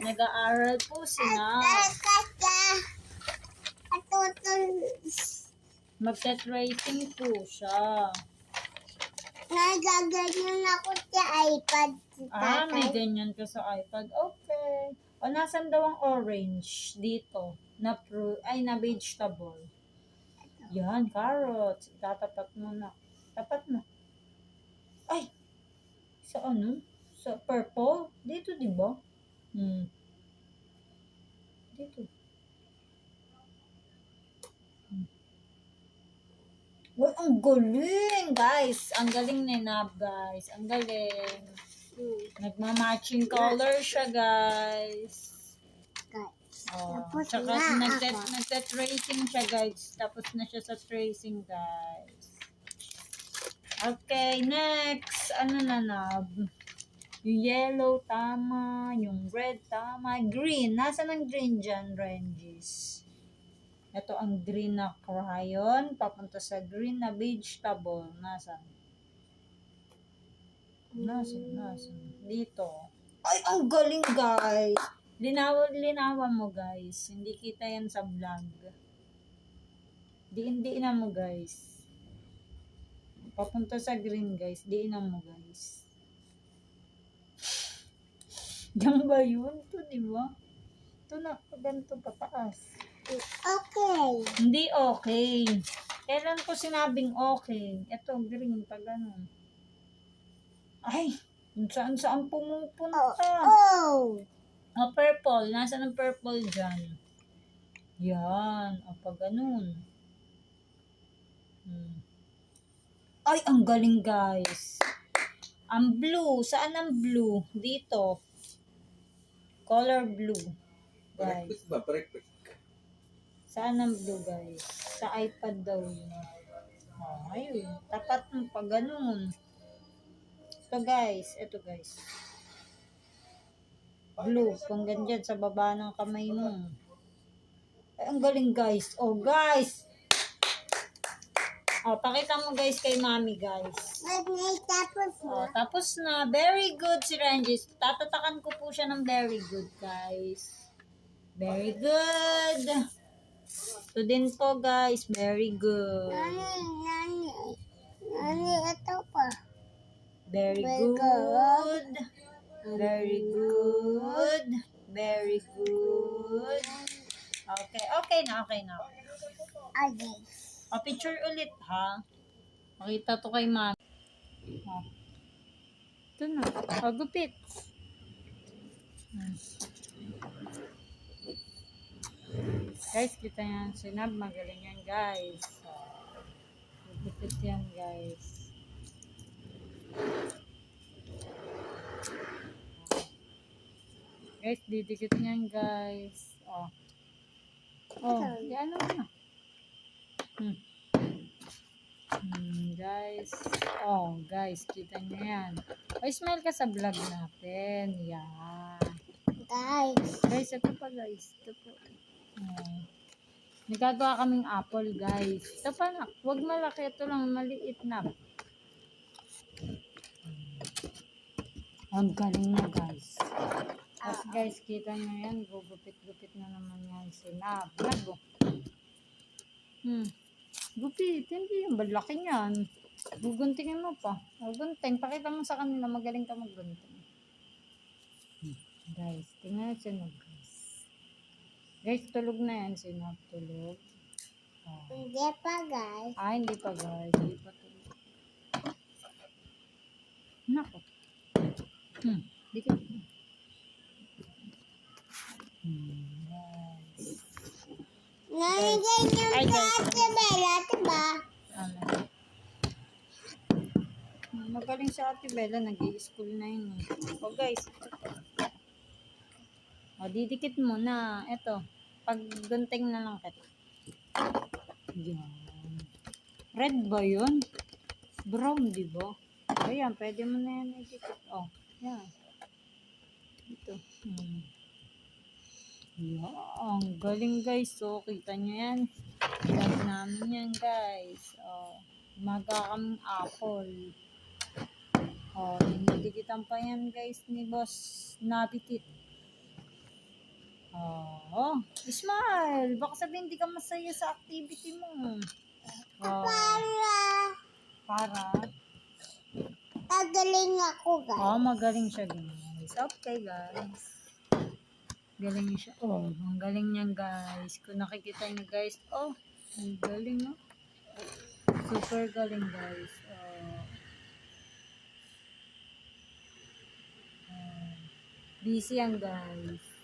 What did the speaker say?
Nag-aaral po si Nab. Magte-tracing po siya. Nagaganyan ako sa iPad. May ganyan ka sa iPad. Okay. O, nasan daw ang orange? Dito. Na vegetable. Yan, carrots. Itatapat mo na. Tapat mo. Ay! Sa ano? Sa purple? Dito, di ba? Dito. Well, ang galing, guys. Ang galing ni Nab, guys. Ang galing. Nagma-matching color siya, guys. Oh, Tapos tsaka na nagte-tracing siya, guys. Tapos na siya sa tracing, guys. Okay, next. Ano na, Nab? Yung yellow, tama. Yung red, tama. Green. Nasaan ang green dyan, Rengis? Ito ang green na crayon. Papunta sa green na vegetable. Nasaan? Dito. Ay, ang galing, guys. Linawan mo, guys. Hindi kita yan sa vlog. Diin mo, guys. Papunta sa green, guys. Diin mo, guys. Diyan ba yun? Ito, di ba? Ito na, ganito pataas. Okay. Hindi okay. Kailan ko sinabing okay? Ito, green, pag ganun. Ay, saan pumupunta? Oh. Purple. Nasaan ang purple dyan? Yan. Pag ganun. Ay, ang galing, guys. Ang blue. Saan ang blue? Dito. Color blue. Guys. Saan ang blue, guys? Sa iPad daw yun. Ayun. Tapat mo pag ganun. Ito, guys. Ito, guys. Blue. Kung ganyan sa baba ng kamay mo. Ay, ang galing, guys. Oh, guys. Pakita mo, guys, kay mami, guys. Tapos na. Very good si Rengis. Tatatakan ko po siya ng very good, guys. Very good. Ito din po, guys. Very good. Nani, ito pa. Very good. Very good. Very good. Okay na. Okay. Picture ulit, ha? Makita to kay mami. Ito na. Gupit. Guys, kita yan. Sinab, magaling yan, guys. Gupit yan, guys. Guys, didikit yan, guys. Yan na. Guys. Guys, kita nyo yan. Smile ka sa vlog natin. Yan. Guys, ito pa, guys. Ito po. Nagagawa kaming apple, guys. Ito pa na. Huwag malaki. Ito lang, maliit na. Ang galing na, guys. Tapos, guys, kita nyo yan. Gupit-gupit na naman yan. Sinab. Gupit. Hindi yung balaki niyan. Guguntingin mo pa. Gunting. Pakita mo sa kanila. Magaling ka maggunting. Guys, tingnan nyo Sinab, guys. Guys, tulog na yan. Sinab, tulog. Hindi pa, guys. Hindi pa, guys. Hindi pa tulog. Nako. Dikit. Nandiyan yung Ate Bella, diba? Magaling si Ate Bella, nag-i-school na yun. Guys. Didikit mo na. Ito. Pag gunting na lang kita. Yan. Red ba yun? Brown, di ba? Ayan, pwede mo na yan idikit. Yan. Ito. Ang galing, guys. Kita nyo yan. Vlog namin yan, guys. Umaga kaming apple. Dinidikitan pa yan, guys, ni Boss Nabitit. Oh, smile. Baka sabihin hindi ka masaya sa activity mo. Oh, para. Agaling ako, guys. Oh, magaling siya, guys. Okay, guys. Galing siya. Oh, ang galing niyan, guys. Kung nakikita niyo, guys. Oh, ang galing, no? Super galing, guys. Busy yan, guys.